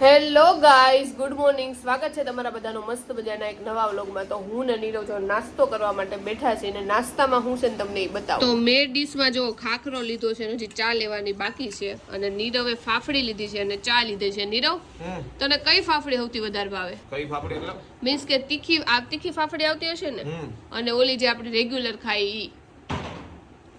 Hello guys, good morning. સ્વાગત છે તમારા બધાનું મસ્ત મજાના એક નવા વ્લોગમાં. તો હું ને નીરવ જો નાસ્તો કરવા માટે બેઠા છે અને નાસ્તામાં હું છે ને તમને એ બતાવું. તો મેં ડીશમાં જો ખાખરો લીધો છે અને હજી ચા લેવાની બાકી છે અને નીરવે ફાફડી લીધી છે અને ચા લીધી છે. નીરવ, તને કઈ ફાફડી સૌથી વધારે ભાવે? કઈ ફાફડી એટલે? મીન્સ કે તીખી ફાફડી આવતી હશે ને, અને ઓલી જે આપણે રેગ્યુલર ખાઈ ઈ.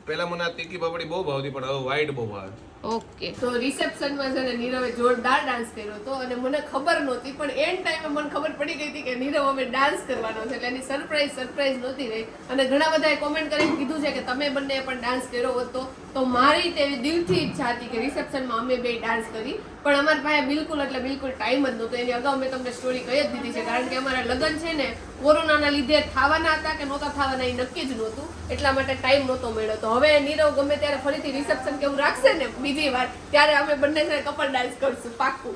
પહેલા મને આ તીખી ફાફડી બહુ ભાવતી, પણ હવે વ્હાઈટ બહુ ભાવે. ઓકે, તો રિસેપ્શનમાં છે ને નીરવે જોરદાર ડાન્સ કર્યો હતો અને મને ખબર નહોતી, પણ એન્ડ ટાઈમે મને ખબર પડી ગઈ હતી કે નીરવ હવે ડાન્સ કરવાનો છે. એટલે એની સરપ્રાઈઝ નહોતી રહી. અને ઘણા બધાએ કોમેન્ટ કરીને કીધું છે કે તમે બંને પણ ડાન્સ કર્યો હતો. તો મારી તેવી દિલથી ઈચ્છા હતી કે રિસેપ્શનમાં અમે બે ડાન્સ કરી, પણ અમારી પાસે બિલકુલ ટાઈમ જ નહોતો. એની અગાઉ મેં તમને સ્ટોરી કહી જ દીધી છે, કારણ કે અમારા લગ્ન છે ને કોરોનાના લીધે થવાના હતા કે નહોતા થવાના એ નક્કી જ નહોતું, એટલા માટે ટાઈમ નહોતો મળ્યો. તો હવે નીરવ ગમે ત્યારે ફરીથી રિસેપ્શન કેવું રાખશે ને બીજી વાર, ત્યારે અમે બંને છે કપલ ડાન્સ કરશું પાક્કું.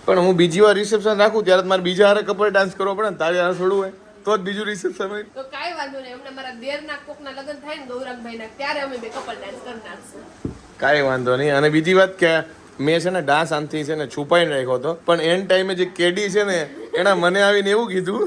પણ હું બીજી વાર રિસેપ્શન રાખું ત્યારે મારે બીજા હારે કપલ ડાન્સ કરવો પડે ને, તારે હારે થોડું હોય તો જ બીજું રિસેપ્શન હોય. તો કાંઈ વાંધો નહીં, અમને મારા દેરના કોકના લગ્ન થાય ને ગૌરવભાઈના, ત્યારે અમે બે કપલ ડાન્સ કરી નાખશું. કાંઈ વાંધો નહીં. અને બીજી વાત કે મેં છે ને ડાન્સ આમથી છે ને છુપાઈને રાખ્યો હતો, પણ એન્ડ ટાઈમે જે કેડી છે ને એના મને આવીને એવું કીધું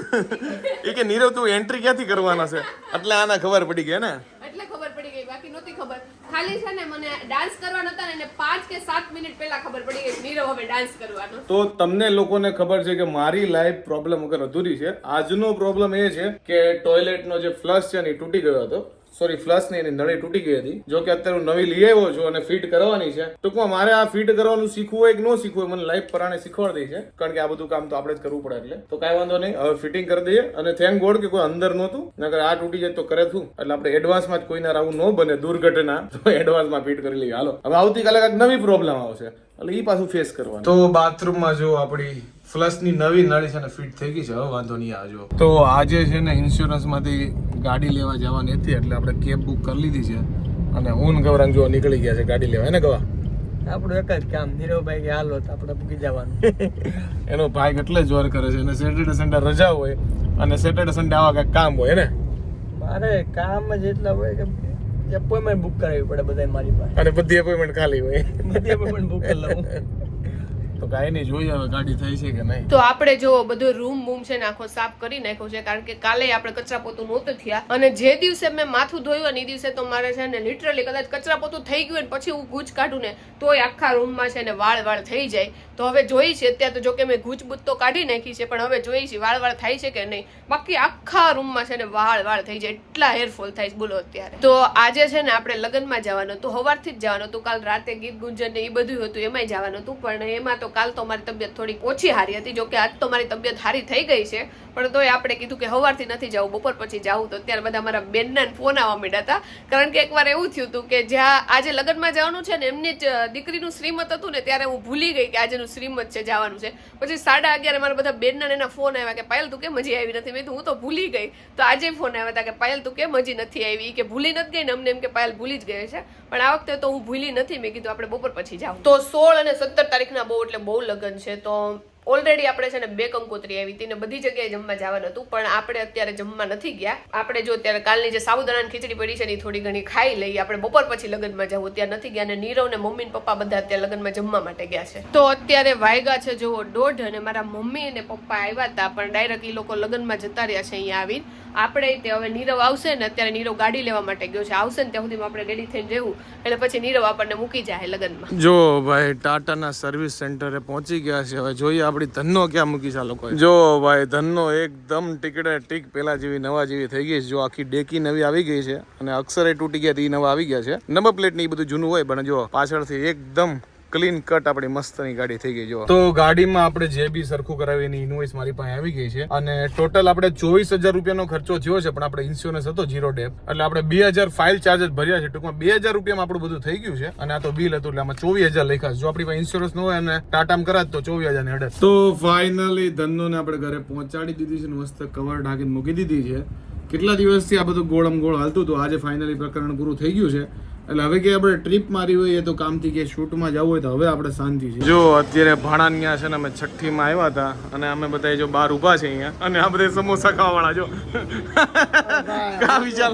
એ કે નીરવ તું એન્ટ્રી ક્યાંથી કરવાના છે, એટલે આના ખબર પડી ગઈ ને. એટલે ખબર પડી ગઈ, બાકી નહોતી ખબર. ખાલી છે ને મને ડાન્સ કરવાનો હતા ને એને 5 કે 7 મિનિટ પહેલા ખબર પડી ગઈ નીરવ હવે ડાન્સ કરવાનો. તો તમને લોકોને ખબર છે કે મારી લાઈફ પ્રોબ્લેમ વગર અધૂરી છે. આજનો પ્રોબ્લેમ એ છે કે ટોયલેટનો જે ફ્લશ છે ને એ તૂટી ગયો હતો. સોરી, ફ્લશ ની એની નળી તૂટી ગઈ હતી. જો કે અત્યારે હું નવી લઈ આવ્યો છું અને ફિટ કરવાની છે. ટૂંકમાં મારે આ ફિટ કરવાનું શીખવું હોય કે ન શીખવું હોય, મને લાઈફ પરાણે શીખવાડી છે, કારણ કે આ બધું કામ તો આપણે જ કરવું પડે. એટલે તો કાંઈ વાંધો નહીં, હવે ફિટિંગ કરી દઈએ. અને થેન્ક ગોડ કે કોઈ અંદર નહોતું, નકર આ તૂટી જાય તો કરે શું. એટલે આપણે એડવાન્સમાં જ કોઈના આવું ન બને દુર્ઘટના, તો એડવાન્સમાં ફિટ કરી લઈએ. હાલો, હવે આવતીકાલે કાંઈક નવી પ્રોબ્લેમ આવશે એટલે એ પાછું ફેસ કરવાનું. તો બાથરૂમમાં જો આપણી ફ્લશની નવી નળી છે ને ફિટ થઈ ગઈ છે, હવે વાંધો નહીં આવજો. તો આજે છે ને ઇન્સ્યોરન્સમાંથી ગાડી લેવા જવાની હતી, એટલે આપણે કેબ બુક કરી લીધી છે અને હું ગૌરાંગ જો નીકળી ગયા છે ગાડી લેવા. એને ગવા આપણું એક જ કામ, નીરવભાઈ કે હાલો તો આપણે પૂકી જવાનું. એનો ભાઈ એટલે જોર કરે છે, અને સેટરડે સન્ડે રજા હોય અને સેટરડે સન્ડે આવા કંઈક કામ હોય ને. મારે કામ જ એટલા હોય કે એપોઇન્ટમેન્ટ બુક કરાવવી પડે બધા મારી પાસે, અને બધી એપોઇન્ટમેન્ટ ખાલી હોય. બધી એપોઇન્ટમેન્ટ બુક કરી લઉં. તો કાંઈ નહીં, જોઈએ હવે ગાડી થઈ છે કે નહીં. તો આપણે જો બધો રૂમ છે ને આખો સાફ કરી નાખ્યો છે, કારણ કે કાલે આપણે કચરા પોતું નહોતું થયા. અને જે દિવસે મેં માથું ધોયું એ દિવસે તો મારે છે ને લિટરલી કદાચ કચરા પોતું થઈ ગયું ને પછી હું ગૂંચ કાઢું ને તોય આખા રૂમમાં છે ને વાળ થઈ જાય. તો હવે જોઈ છે અત્યારે તો જો કે મેં ગૂંચ બૂચ તો કાઢી નાખી છે, પણ હવે જોઈ છે વાળ થાય છે કે નહીં. બાકી આખા રૂમમાં છે ને વાળ થઈ જાય, એટલા હેરફોલ થાય છે બોલો અત્યારે. તો આજે છે ને આપણે લગ્નમાં જવાનું હતું, સવારથી જ જવાનું હતું. કાલ રાતે ગીત ગુંજન ને એ બધું હતું, એમાંય જવાનું હતું, પણ એમાં તો કાલ તો મારી તબિયત થોડી ઓછી હારી હતી. જો કે આજ તો મારી તબિયત હારી થઈ ગઈ છે, પણ તોય આપણે કીધું કે સવારથી નથી જવું, બપોર પછી જવું. તો અત્યારે બધા મારા બેનના ફોન આવવા માંડ્યા હતા, કારણ કે એકવાર એવું થયું હતું કે જ્યાં આજે લગ્નમાં જવાનું છે ને એમની જ દીકરીનું શ્રીમત હતું ને, ત્યારે હું ભૂલી ગઈ કે આજેનું શ્રીમત છે, જવાનું છે. પછી 11:30 મારા બધા બેનના એના ફોન આવ્યા કે પાયલ તું કેમ હજી આવી નથી. મેં હું તો ભૂલી ગઈ. તો આજે ફોન આવ્યા હતા કે પાયલ તું કેમ હજી નથી આવી, કે ભૂલી નથી ગઈ ને. અમને એમ કે પાયલ ભૂલી જ ગઈ છે, પણ આ વખતે તો હું ભૂલી નથી. મેં કીધું આપણે બપોર પછી જાવ. તો 16 અને 17 તારીખના બહુ લગ્ન છે. તો ઓલરેડી આપણે છે ને 2 કંકોત્રી આવી હતી ને બધી જગ્યાએ જમવા જવાનું હતું, પણ આપણે અત્યારે જમવા નથી ગયા. આપણે જો અત્યારે કાલની જે સાબુદાણાની ખીચડી પડી છે ને થોડી ઘણી ખાઈ લઈએ. આપણે બપોર પછી લગ્નમાં જવું, અત્યારે નથી ગયા. અને નીરવ ને મમ્મી ને પપ્પા બધા અત્યારે લગ્નમાં જમવા માટે ગયા છે. તો અત્યારે વાયગા છે જો 1:30 અને મારા મમ્મી અને પપ્પા આવ્યા હતા, પણ ડાયરેક્ટ એ લોકો લગ્નમાં જતા રહ્યા છે અહીંયા આવીને. આપણે તે હવે નીરવ આવશે ને, અત્યારે નીરવ ગાડી લેવા માટે ગયો છે, આવશે ને ત્યાં સુધીમાં આપણે રેડી થઈને રહેવું, એટલે પછી નીરવ આપણને મૂકી જાય લગ્નમાં. જો ભાઈ ટાટાના સર્વિસ સેન્ટરે પહોંચી ગયા છે. હવે જોઈએ આપણી ધનનો ક્યાં મૂકી છે આ લોકો. જો ભાઈ ધનનો એકદમ ટીકડે ટીક પેલા જેવી નવા જેવી થઈ ગઈ છે. જો આખી ડેકી નવી આવી ગઈ છે અને અક્ષરે તૂટી ગયા એ નવા આવી ગયા છે. નંબર પ્લેટ ને એ બધું જૂનું હોય, પણ જો પાછળથી એકદમ ક્લીન કટ આપણી મસ્તની ગાડી થઈ ગઈ. જો તો ગાડીમાં આપણે જે બી સરખું કરાવી એની ઇનવોઇસ મારી પાસે આવી ગઈ છે, અને ટોટલ આપણે 24,000 રૂપિયાનો ખર્ચો થયો છે, પણ આપણે ઇન્સ્યોરન્સ હતો 0 ડેપ, એટલે આપણે 2,000 ફાઇલ ચાર્जेस ભર્યા છે. ટૂંકમાં 2,000 રૂપિયામાં આપણું બધું થઈ ગયું છે. અને આ તો બિલ હતું એટલે આમાં 24,000 લખ્યા છે. જો આપણી પાસે ઇન્સ્યોરન્સ ન હોય અને ટાટામાં કરાત તો 24,000 ને 18. તો ફાઇનલી ધનોને આપણે ઘરે પહોંચાડી દીધી છે, મસ્ત કવર ઢાંકીને મૂકી દીધી છે. કેટલા દિવસથી આ બધું ગોળમ ગોળ હાલતું હતું, આજે ફાઇનલી પ્રકરણ પૂરું થઈ ગયું છે. એટલે હવે કે આપણે ટ્રીપ મારી હોય તો કામથી કે શૂટમાં જવું હોય તો હવે આપણે શાંતિ છે. જો અત્યારે ભાણાન્યા છે ને અમે છઠ્ઠીમાં આવ્યા હતા અને અમે બધા જો બહાર ઊભા છે અહીંયા અને આ બધા સમોસા ખાવાવાળા જો કા વિચાર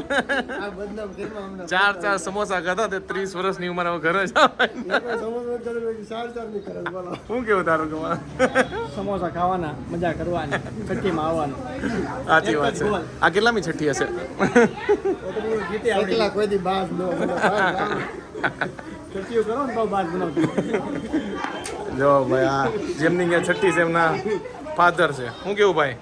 4 સમોસા ખાધા તે 30 વર્ષની ઉંમર હવે ઘરે જ શું કેવું તારું સમોસા ખાવાના, મજા કરવાની, છઠ્ઠીમાં આવવાનું. સાચી વાત છે. આ કેટલામી છઠ્ઠી હશે? એકલા કોઈ દી બાસ નો છઠ્ઠીઓ કરો ને તો બાસ બનાવતી. જો ભાઈ આ જેમની અહીંયા છઠ્ઠી છે એમના ફાધર છે. શું કેવું ભાઈ?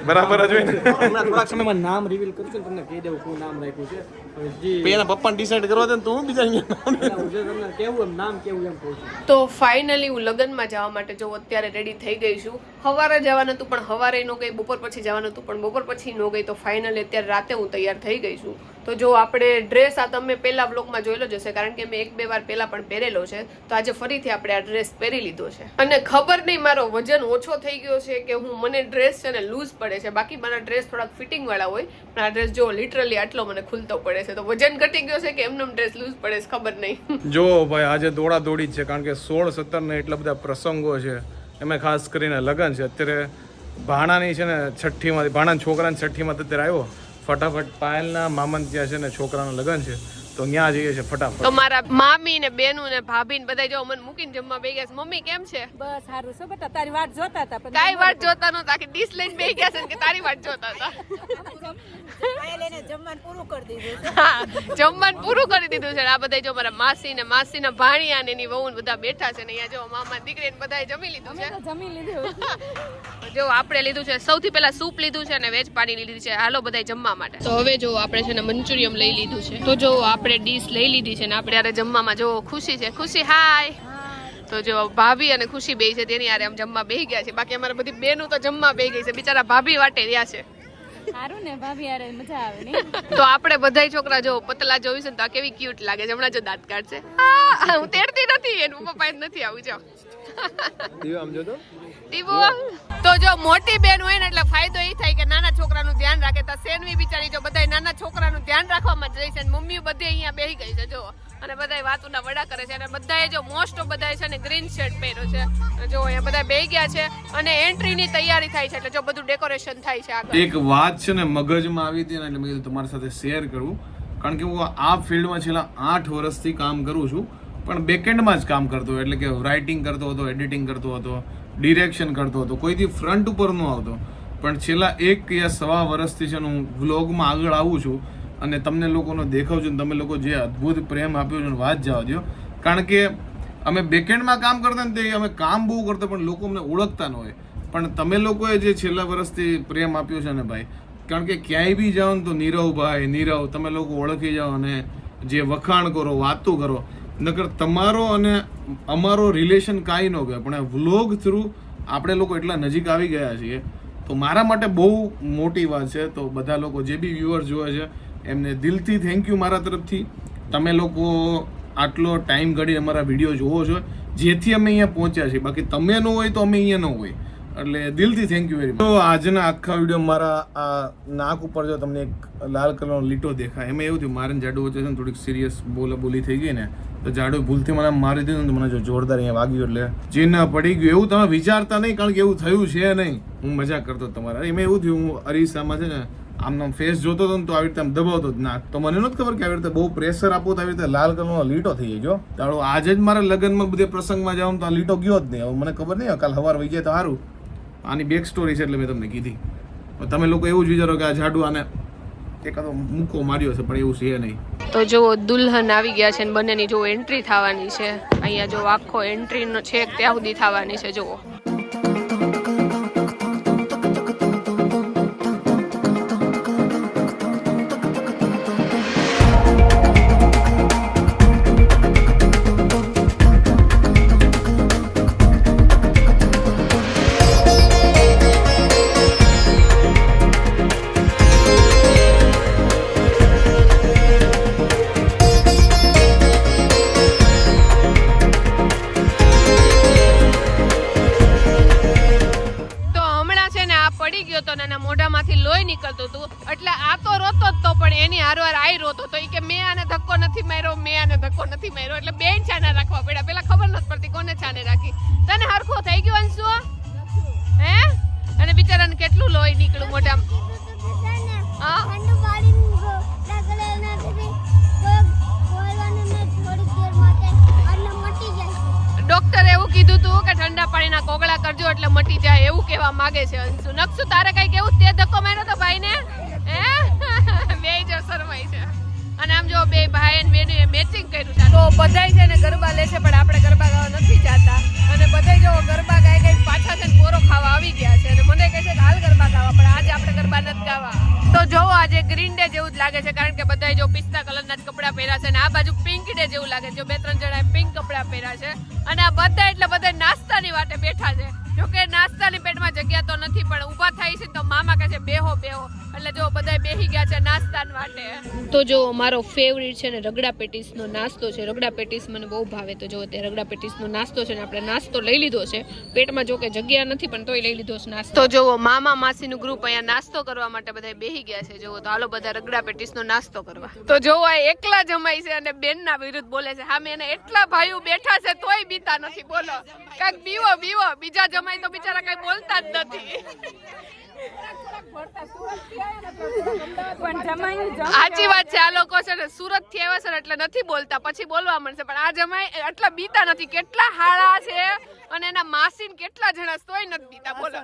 બરાબર જ હોય ને? હમણાં થોડાક સમયમાં નામ રિવીલ કરું છું, તમને કહી દઉં શું નામ રાખ્યું છે. હવે જે એના પપ્પાને ડિસાઈડ કરવા દે ને તું બીજા અહીંયા હું જે તમને કેવું એમ નામ કેવું એમ કહું છું. તો ફાઇનલી હું લગ્નમાં જવા માટે જો અત્યારે રેડી થઈ ગઈ છું. સવારે જવાનું હતું પણ સવારે ન ગઈ, બપોર પછી જવાનું હતું પણ બપોર પછી ન ગઈ. તો ફાઇનલી અત્યારે રાતે હું તૈયાર થઈ ગઈ છું. તો જો આપણે ડ્રેસ આ તમે પહેલા બ્લોગમાં જોયેલો જ હશે, કારણ કે મેં 1-2 વાર પહેલા પણ પહેરેલો છે. તો આજે ફરીથી આપણે આ ડ્રેસ પહેરી લીધો છે અને ખબર નહીં મારો વજન ઓછો થઈ ગયો છે કે મને ડ્રેસ છે ને લૂઝ પડે છે. બાકી મારા ડ્રેસ થોડાક ફિટિંગ વાળા હોય પણ આ ડ્રેસ જો લિટરલી આટલો મને ખુલતો પડે છે. તો વજન ઘટી ગયો છે કે એમનો ડ્રેસ લૂઝ પડે છે ખબર નહીં. જો ભાઈ આજે દોડા દોડી જ છે, કારણ કે 16-17 ને એટલા બધા પ્રસંગો છે. એમાં ખાસ કરીને લગ્ન છે. અત્યારે ભાણાની છે ને છઠ્ઠીમાં, ભાણાના છોકરાની છઠ્ઠીમાં અત્યારે આવ્યો. ફટાફટ પાયલના મામાને ત્યાં છે ને છોકરાના લગ્ન છે તો ત્યાં જઈએ છે ફટાફટ. તો મારા મામી ને બેનું ને ભાભી ને બધા જો મને મૂકીને જમવા બેહી ગયા છે. મમ્મી કેમ છે? બસ સારું છે બેટા, તારી વાટ જોતા હતા પણ કાઈ વાટ જોતા નહોતા કે ડીશ લઈને બેહી ગયા છે ને કે તારી વાટ જોતા હતા. એને જમવાનું પૂરું કરી દીધું છે. હા, જમવાનું પૂરું કરી દીધું છે. આ બધા જો મારા માસીના ભાણિયા ને એની વહુ ને બધા બેઠા છે ને અહીંયા જો મામા દીકરી ને બધાએ જમી લીધું છે. તો જમી લીધું. જો આપણે લીધું છે સૌથી પહેલા સૂપ લીધું છે અને વેજ પાણી લીધું છે. હાલો બધાય જમવા માટે. તો હવે જો આપણે છે ને મંચુરિયમ લઈ લીધું છે. તો જો આપણે ડીશ લઈ લીધી છે ને આપણે યારે જમવામાં જો ખુશી છે. ખુશી હાય. તો જો ભાભી અને ખુશી બેહી છે તેની યારે આમ જમવા બેહી ગયા છે. બાકી અમારે બધી બેનું તો જમવા બેહી ગઈ છે. બિચારા ભાભી વાટે રહ્યા છે. સારું ને ભાભી યાર મજા આવે ને. તો આપણે બધાય છોકરા જો પતલા જોયું છે ને તો આ કેવી ક્યુટ લાગે છે. હમણાં જો દાંત કાઢશે. હું તેડતી નથી, એનું પપ્પા નથી આવું જો. તો જો મોટી બેન હોય ને એટલે ફાયદો એ થાય કે નાના છોકરાનું ધ્યાન રાખે. તો સેનવી બિચારી જો બધા નાના છોકરાનું ધ્યાન રાખવામાં જ રહી છે. મમ્મી બધી અહીંયા બેહી ગઈ છે જો, અને બધા વાતુના વડા કરે છે. અને બધાએ જો મોસ્ટ ઓફ બધાએ છે ને ગ્રીન શર્ટ પહેર્યો છે. જો અહીંયા બધા બેહી ગયા છે અને એન્ટ્રીની તૈયારી થાય છે. એટલે જો બધું ડેકોરેશન થાય છે આગળ. એક વાત છે ને મગજમાં આવી હતી ને એટલે મેં કીધું તમારી સાથે શેર કરું, કારણ કે હું આ ફિલ્ડમાં છેલ્લા 8 વર્ષથી કામ કરું છું. પણ બેકએન્ડમાં જ કામ કરતો, એટલે કે રાઇટિંગ કરતો હતો, એડિટિંગ કરતો હતો, ડિરેક્શન કરતો હતો, કોઈથી ફ્રન્ટ ઉપર ન આવતો. પણ છેલ્લા 1 યા 1.25 વર્ષથી છે ને હું વ્લોગમાં આગળ આવું છું અને તમને લોકોનો દેખાવ છું. તમે લોકો જે અદ્ભુત પ્રેમ આપ્યો છે વાત જવા દો. કારણ કે અમે બેકએન્ડમાં કામ કરતા ને તે અમે કામ બહુ કરતા પણ લોકો અમને ઓળખતા ન હોય. પણ તમે લોકોએ જે છેલ્લા વર્ષથી પ્રેમ આપ્યો છે ને ભાઈ, કારણ કે ક્યાંય બી જાઓ ને તો નીરવભાઈ નીરવ તમે લોકો ઓળખી જાઓ અને જે વખાણ કરો, વાતો કરો. નકર તમારો અને અમારો રિલેશન કાંઈ ન ગયો, પણ વ્લોગ થ્રુ આપણે લોકો એટલા નજીક આવી ગયા છીએ. તો મારા માટે બહુ મોટી વાત છે. તો બધા લોકો જે બી વ્યુઅર્સ જોવે છે એમને દિલથી થેન્ક યુ મારા તરફથી. તમે લોકો આટલો ટાઈમ કાઢી અમારા વિડીયો જોવો છો, જેથી અમે અહીંયા પહોંચ્યા છીએ. બાકી તમે ન હોય તો અમે અહીંયા ન હોય. એટલે દિલથી થેન્ક યુ વેરી મચ. તો આજના આખા વિડીયો મારા આ નાક ઉપર જો તમને એક લાલ કલરનો લીટો દેખાય, એમાં એવું થયું મારે જાડુ વચ્ચે છે ને થોડીક સિરિયસ બોલી થઈ ગઈ ને તો જાડુ ભૂલથી મને મારી દીધું ને મને જો જોરદાર અહીંયા વાગ્યું એટલે ચીન પડી ગયું. એવું તમે વિચારતા નહીં, કારણ કે એવું થયું છે નહીં. હું મજાક કરતો તમારા. એમાં એવું થયું, હું અરીસામાં છે ને આમ ફેસ જોતો હતો ને તો આવી રીતે આમ દબાવતો જ નાક, તો મને નથી ખબર કે આવી રીતે બહુ પ્રેશર આપો તો આવી રીતે લાલ કલરનો લીટો થઈ જાય. તાળો આજે જ મારા લગ્નમાં બધે પ્રસંગમાં જાઉં તો આ લીટો ગયો જ નહીં. હવે મને ખબર નહીં, કાલ સવાર વહી જાય તો સારું. આની બેક સ્ટોરી છે એટલે મેં તમને કીધી. તમે લોકો એવું જ વિચારો કે આ જાડુ આને એકાદો મૂકો માર્યો છે, પણ એવું છે નહીં. તો જો દુલ્હન આવી ગયા છે ને બંનેની જો એન્ટ્રી થવાની છે. અહીંયા જો આખો એન્ટ્રીનો છેક ત્યાં સુધી થવાની છે. જુઓ મોઢામાંથી લોહી નીકળતું હતું એટલે આ તો રોતો જ તો પણ એની હારવાર આઈ રોતો તો ઈ કે મેં આને ધક્કો નથી માર્યો એટલે બેન છાના રાખવા પડ્યા. પેલા ખબર નથી પડતી કોને છાને રાખી. તને હરખો થઈ ગયો અંશુ? હે? અને બિચારાને કેટલું લોહી નીકળ્યું મોઢામાં. હા ડોક્ટરે એવું કીધું તું કે ઠંડા પાણીના કોગળા કરજો એટલે મટી જાય એવું કહેવા માંગે છે અંશુ. નકશુ તારે કઈ કેવું? તે ધક્કો માર્યો તો ભાઈને? હે? બે જ શરમાઈ છે. અને આમ જો બે ભાઈ અને બેને મેચિંગ કર્યું છે. તો બધાય છે ને ગરબા લે છે પણ આપણે ગરબા ગાવા નથી જાતા. અને બધાય જો ગરબા ગાય ગાય પાછા છે ને પોરો ખાવા આવી ગયા છે. અને મને કહે છે કે હાલ ગરબા ગાવા પણ આજે આપણે ગરબા નથી ગાવા. તો જો આજે ગ્રીન ડે જેવું જ લાગે છે કારણ કે બધાય જો પિસ્તા કલરના જ કપડાં પહેર્યા છે અને આ બાજુ પિંક ડે જેવું લાગે છે. જો 2-3 જણાએ પિંક કપડાં પહેર્યા છે અને આ બધા એટલે બધા નાસ્તાની વાટે બેઠા છે. જોકે નાસ્તાની પેટમાં જગ્યા તો નથી પણ ઊભા થાય છે તો મામા કહે છે બેહો એટલે જો બધા બેહી ગયા છે નાસ્તાની વાટે. તો જો મારો ફેવરિટ છે ને રગડા પેટીસનો નાસ્તો છે. રગડા પેટીસ મને બહુ ભાવે તો જો તે રગડા પેટીસનો નાસ્તો છે ને આપણે નાસ્તો લઈ લીધો છે. પેટમાં જો કે જગ્યા નથી પણ તોય લઈ લીધો છે નાસ્તો. તો જો મામા માસીનું ગ્રુપ અહીંયા નાસ્તો કરવા માટે બધા બેહી ગયા છે. જો તો હાલો બધા રગડા પેટીસનો નાસ્તો કરવા. તો જો આ એકલા જમાઈ છે અને બેનના વિરુદ્ધ બોલે છે. હા મેં એટલા ભાઈઓ બેઠા છે તોય બીતા નથી. બોલો કાંઈક બીવો બીજા જમાઈ તો બિચારા કઈ બોલતા જ નથી. સાચી વાત છે. આ લોકો છે ને સુરત થી આવ્યા છે એટલે નથી બોલતા પછી બોલવા મળશે પણ આ જમાઈ એટલા બીતા નથી. કેટલા હાળા છે અને એના માસી કેટલા જણા તોય નથી બીતા. બોલો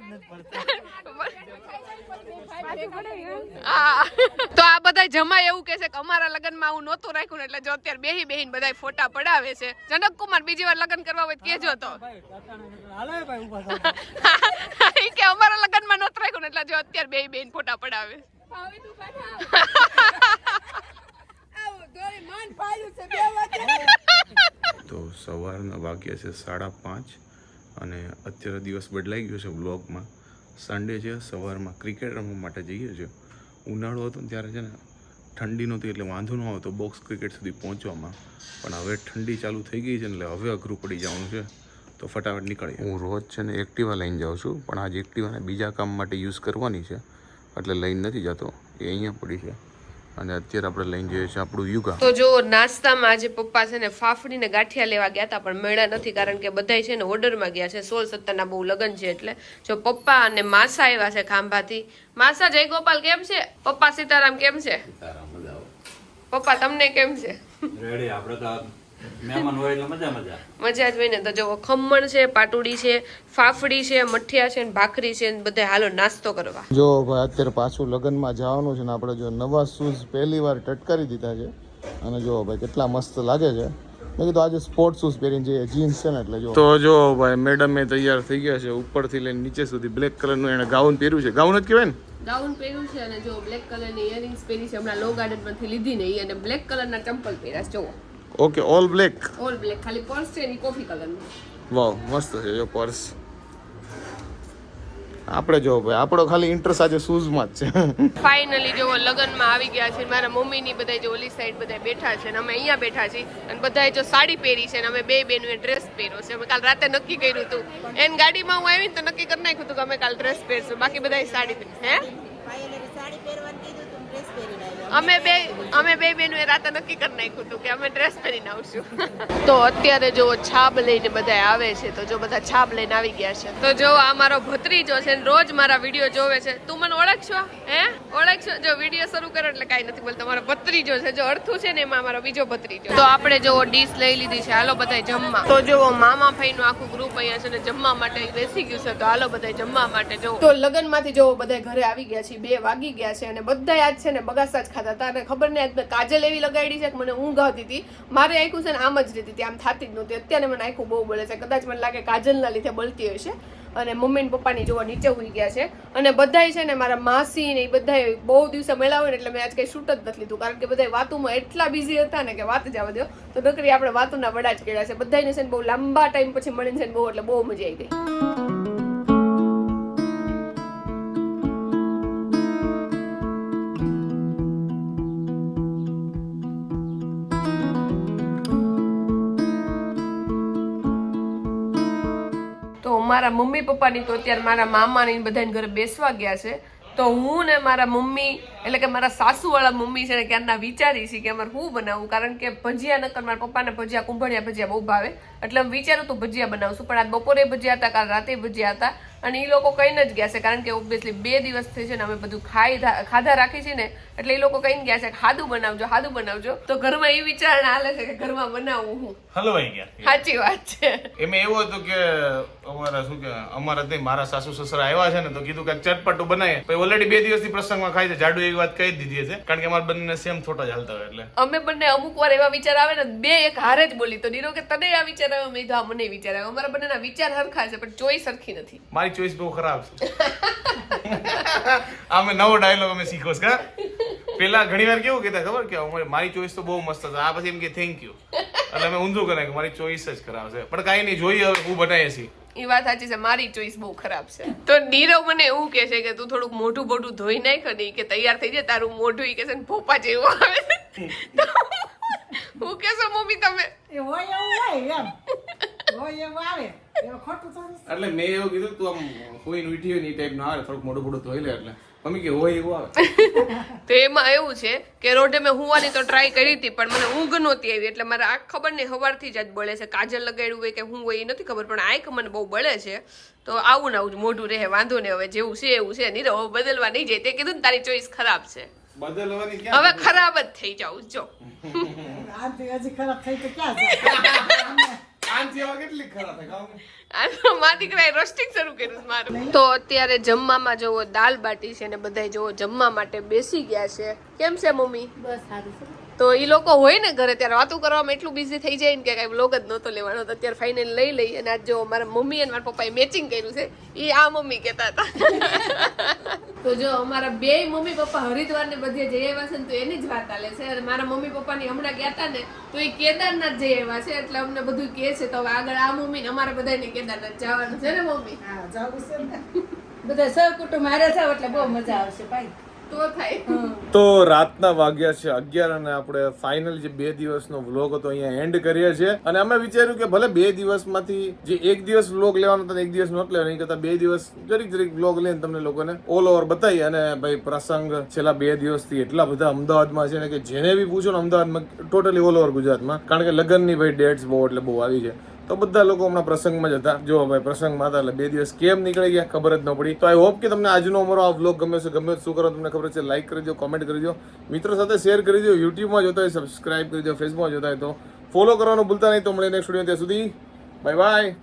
તો આ બધા જમાઈ એવું કે છે કે અમારા લગ્નમાં આવું નહોતું રાખ્યું એટલે જો અત્યારે બેહીને બધા ફોટા પડાવે છે. જનક કુમાર બીજી વાર લગ્ન કરવા હોય કેજો તો કે અમારા લગ્નમાં નહોતું રાખ્યું એટલે જો અત્યારે બેહીને ફોટા પડાવે. તો સવારના વાગ્યા છે 5:30 અને અત્યારે દિવસ બદલાઈ ગયો છે. બ્લોગમાં સન્ડે છે, સવારમાં ક્રિકેટ રમવા માટે જઈએ છીએ. ઉનાળો હતો ને ત્યારે છે ને ઠંડી નહોતી એટલે વાંધો ન આવતો બોક્સ ક્રિકેટ સુધી પહોંચવામાં. પણ હવે ઠંડી ચાલુ થઈ ગઈ છે એટલે હવે અઘરું પડી જવાનું છે તો ફટાફટ નીકળીએ. હું રોજ છે ને એક્ટિવા લઈને જાઉં છું પણ આજે એક્ટિવાને બીજા કામ માટે યુઝ કરવાની છે એટલે લઈને નથી જતો. એ અહીંયા પડી છે અને અત્યારે આપણે લઈને જઈએ છીએ આપણું યુગા. તો જો નાસ્તામાં આજે પપ્પા છે ને ફાફડીને ગાંઠિયા લેવા ગયા હતા પણ મળ્યા નથી કારણ કે બધાય છે ને ઓર્ડરમાં ગયા છે. 16-17 બહુ લગન છે એટલે જો પપ્પા અને માસા આવ્યા છે ખાંભાથી. માસા જય ગોપાલ કેમ છે? પપ્પા સીતારામ કેમ છે? પપ્પા તમને કેમ છે? રેડી આપણે તો મહેમાન હોય એટલે મજા જ હોય ને. તો જો ખમણ છે, પાટુડી છે, ફાફડી છે, મઠિયા છે, ભાખરી છે, બધા હાલો નાસ્તો કરવા. જો ભાઈ અત્યારે પાછું લગ્નમાં જવાનું છે ને આપણે જો નવા શૂઝ પહેલી વાર ટટકારી દીધા છે અને જો ભાઈ કેટલા મસ્ત લાગે છે. મેં કીધું આજે સ્પોર્ટ શૂઝ પહેરીને જઈએ જીન્સ છે ને એટલે જો. તો જો ભાઈ મેડમે તૈયાર થઈ ગયા છે ઉપરથી લઈને નીચે સુધી બ્લેક કલરનું એને ગાઉન પહેર્યું છે. ગાઉન જ કહેવાય ને? ગાઉન પહેર્યું છે અને જો બ્લેક કલરની ઇયરિંગ્સ પહેરી છે. હમણાં લો ગાર્ડન પરથી લીધી ને અને બ્લેક કલરના ચંપલ પહેર્યા છે. જો ઓકે ઓલ બ્લેક ખાલી પર્સ છે ને કોફી કલરનું. વાવ મસ્ત છે જો પર્સ. આપણે જો ભાઈ આપણો ખાલી ઇન્ટરેસ્ટ આજે શૂઝમાં જ છે. ફાઇનલી જો લગનમાં આવી ગયા છે. મારા મમ્મીની બધા જો ઓલી સાઈડ બધા બેઠા છે અને અમે અહીંયા બેઠા છીએ અને બધાએ જો સાડી પહેરી છે અને અમે બે બેનું ડ્રેસ પહેર્યો છે. અમે કાલ રાતે નક્કી કર્યું હતું એન ગાડીમાં હું આવી તો નક્કી કરી નાખ્યું હતું કે અમે કાલ ડ્રેસ પહેરશું. બાકી બધાએ સાડી પહેરી. હે અમે બે બેનું રાતે નક્કી કરી નાખ્યું હતું કે અમે ડ્રેસ પહેરીને આવશું. તો અત્યારે જો છાબ લઈને બધા આવે છે તો જો બધા છાબ લઈને આવી ગયા છે. તો જો આ મારો ભત્રીજો છે રોજ મારા વિડીયો જોવે છે. તું મને ઓળખશો? ઓળખશો? જો વિડીયો શરૂ કરો એટલે કાંઈ નથી બોલતો. મારો ભત્રીજો છે જો અડથું છે ને એમાં મારો બીજો ભત્રીજો. તો આપણે જો ડીશ લઈ લીધી છે. હાલો બધા જમવા. તો જો મામા ભાઈનું આખું ગ્રુપ અહીંયા છે ને જમવા માટે બેસી ગયું છે. તો હાલો બધા જમવા માટે જો. તો લગનમાંથી જો બધા ઘરે આવી ગયા છે. 2 વાગી ગયા છે અને બધા આજ છે ને બગાસા જ ખાતા હતા અને ખબર ને કાજલ એવી લગાડી છે કે મને ઊંઘ આવતી હતી. મારે આંખું છે ને આમ જ રહેતી હતી, આમ થતી જ નહોતી. અત્યારે મને આંખું બહુ બળે છે. કદાચ મને લાગે કાજલના લીધે બળતી હશે. અને મમ્મી ને પપ્પાની જોવા નીચે હોઈ ગયા છે અને બધાય છે ને મારા માસી ને એ બધા બહુ દિવસે મળ્યા હોય ને એટલે મેં આજ કઈ શૂટ જ નથી લીધું કારણ કે બધા વાતોમાં એટલા બિઝી હતા ને કે વાત જવા દો. તો નકરી આપણે વાતોના વડા જ કર્યા છે. બધાને છે ને બહુ લાંબા ટાઈમ પછી મળીને છે ને બહુ એટલે બહુ મજા આવી ગઈ. મારા મમ્મી પપ્પાની તો અત્યારે મારા મામાની બધાને ઘરે બેસવા ગયા છે તો હું ને મારા મમ્મી એટલે કે મારા સાસુવાળા મમ્મી છે ને ક્યારના વિચારી છે કે અમારે શું બનાવવું, કારણ કે ભજીયા નકર મારા પપ્પાને ભજીયા કુંભળિયા ભજીયા બહુ ભાવે, એટલે અમે વિચાર્યું તો ભજીયા બનાવશું. પણ આજ બપોરે ભજીયા હતા, કાલ રાતે ભજીયા હતા, અને એ લોકો કહીને જ ગયા છે, કારણ કે ઓબ્વિયસલી 2 દિવસથી છે ને અમે બધું ખાધા રાખી છે ને, એટલે એ લોકો કહીને ગયા છે કે હાદું બનાવજો. તો ઘરમાં એ વિચારણા હાલે છે કે ઘરમાં બનાવવું હું. હલવાઈ ગયા. સાચી વાત છે. એમાં એવું હતું કે અમારા શું કે અમારા નહીં મારા સાસુ સસરા આવ્યા છે ને તો કીધું કે ચટપટું બનાવીએ. પછી ઓલરેડી 2 દિવસથી પ્રસંગમાં ખાય છે, જાડુ એવી વાત કહી દીધી છે, કારણ કે અમારા બંને સેમ થોટા જ હાલતા હોય એટલે અમે બંને અમુક વાર એવા વિચાર આવે ને, બે એક હારે જ બોલી. તો નીરો કે તને આ વિચાર આવ્યો, મેં કીધું મને વિચાર આવ્યો. અમારા બંનેના વિચાર સરખા છે પણ ચોઈસ સરખી નથી. મારી ચોઈસ બહુ ખરાબ છે. અમે નવો ડાયલોગ અમે શીખો છે. પેલા ઘણી વાર કેવું કહેતા ખબર કે મારી ચોઈસ તો બહુ મસ્ત છે, આ પછી એમ કે થેન્ક યુ, એટલે અમે ઊંધું કરે કે મારી ચોઈસ જ ખરાબ છે. પણ કાંઈ નહીં, જોઈએ હવે હું બનાવીએ છીએ. એ વાત સાચી છે, મારી ચોઈસ બહુ ખરાબ છે. તો નીરવ મને એવું કે છે કે તું થોડુંક મોઢું બોઢું ધોઈ નાખ ને કે તૈયાર થઈ જાય તારું મોઢું, ઈ કે છે ને ભોપા જેવું આવે છે. હું કેશો મમ્મી તમે? એ હોય એવું હોય એમ હોય એવું આવે એવું ખોટું થોડું. એટલે મેં એવું કીધું તું આમ કોઈ ઉઠી હોય ને એ ટાઈપ ના આવે, થોડુંક મોઢું બોઢું ધોઈ લે. એટલે મમ્મી કે હોય એવું આવે. તો એમાં એવું છે કે રોડે મેં હુવાની તો ટ્રાય કરી હતી, પણ મને ઊંઘ નહોતી આવી, એટલે મારે આ ખબર નહીં સવારથી જ બળે છે. કાજલ લગાડ્યું હોય કે હું હોય એ નથી ખબર, પણ આંખ મને બહુ બળે છે. તો આવું ને આવું જ મોઢું રહે, વાંધો નહીં, હવે જેવું છે એવું છે. નીરવ હવે બદલવા નહીં જાય. તે કીધું ને તારી ચોઈસ ખરાબ છે, બદલવાની ક્યાં હવે ખરાબ જ થઈ જાઉં. જો આથી હજી ખરાબ થઈ તો ક્યાં જાય. આનથી હવે કેટલી ખરાબ થાય ગામ. મારા દીકરાએ રોસ્ટિંગ શરૂ કર્યું મારું. તો અત્યારે જમવામાં જોવો દાલ બાટી છે ને બધાય જોવો જમવા માટે બેસી ગયા છે. કેમ છે મમ્મી? બસ સારું છે. તો એ લોકો હોય ને ઘરે ત્યારે વાતું કરવામાં એટલું બિઝી થઈ જાય ને કે કઈ વ્લોગ જ નહોતો લેવાનો. તો અત્યારે ફાઇનલ લઈ અને આજ જો મારા મમ્મી અને મારા પપ્પાએ મેચિંગ કર્યું છે, એ આ મમ્મી કહેતા હતા. તો જો અમારા બે મમ્મી પપ્પા હરિદ્વાર ને બધે જઈ આવ્યા છે ને, તો એની જ વાત ચાલે છે. અને મારા મમ્મી પપ્પાની હમણાં ગયા હતા ને તો એ કેદારનાથ જઈ આવ્યા છે, એટલે અમને બધું કહે છે. તો હવે આગળ આ મમ્મી ને અમારે બધાને કેદારનાથ જવાનું છે ને મમ્મી? હા જવું છે ને. બધા સહકુટુંબ હારે જાવ એટલે બહુ મજા આવશે ભાઈ. તો થાય. તો રાતના વાગ્યા છે 11 અને આપણે ફાઇનલ જે 2 દિવસનો વ્લોગ હતો અહીંયા એન્ડ કરીએ છીએ. અને અમે વિચાર્યું કે ભલે 2 દિવસમાંથી જે 1 દિવસ વ્લોગ લેવાનો હતો 1 દિવસ નહોતો લેવાનો, એ કરતા 2 દિવસ જરીક વ્લોગ લઈને તમને લોકોને ઓલ ઓવર બતાવી. અને ભાઈ પ્રસંગ છેલ્લા 2 દિવસથી એટલા બધા અમદાવાદમાં છે ને કે જેને બી પૂછો ને અમદાવાદમાં ટોટલી ઓલ ઓવર ગુજરાતમાં, કારણ કે લગ્નની ભાઈ ડેટ્સ બહુ એટલે બહુ આવી છે. તો બધા લોકો હમણાં પ્રસંગમાં જ હતા. જો ભાઈ પ્રસંગમાં હતા એટલે 2 દિવસ કેમ નીકળી ગયા ખબર જ ન પડી. તો આઈ હોપ કે તમને આજનો અમારો આ વ્લોગ ગમે છે. ગમે શું કરો તમને ખબર છે, લાઈક કરી દો, કોમેન્ટ કરી દો, મિત્રો સાથે શેર કરી દો. યુટ્યુબમાં જોતા હોય સબસ્ક્રાઇબ કરી દો, ફેસબુકમાં જોતા હોય તો ફોલો કરવાનું ભૂલતા નહીં. તો મળીને નેક્સ્ટ વિડીયો, ત્યાં સુધી બાય બાય.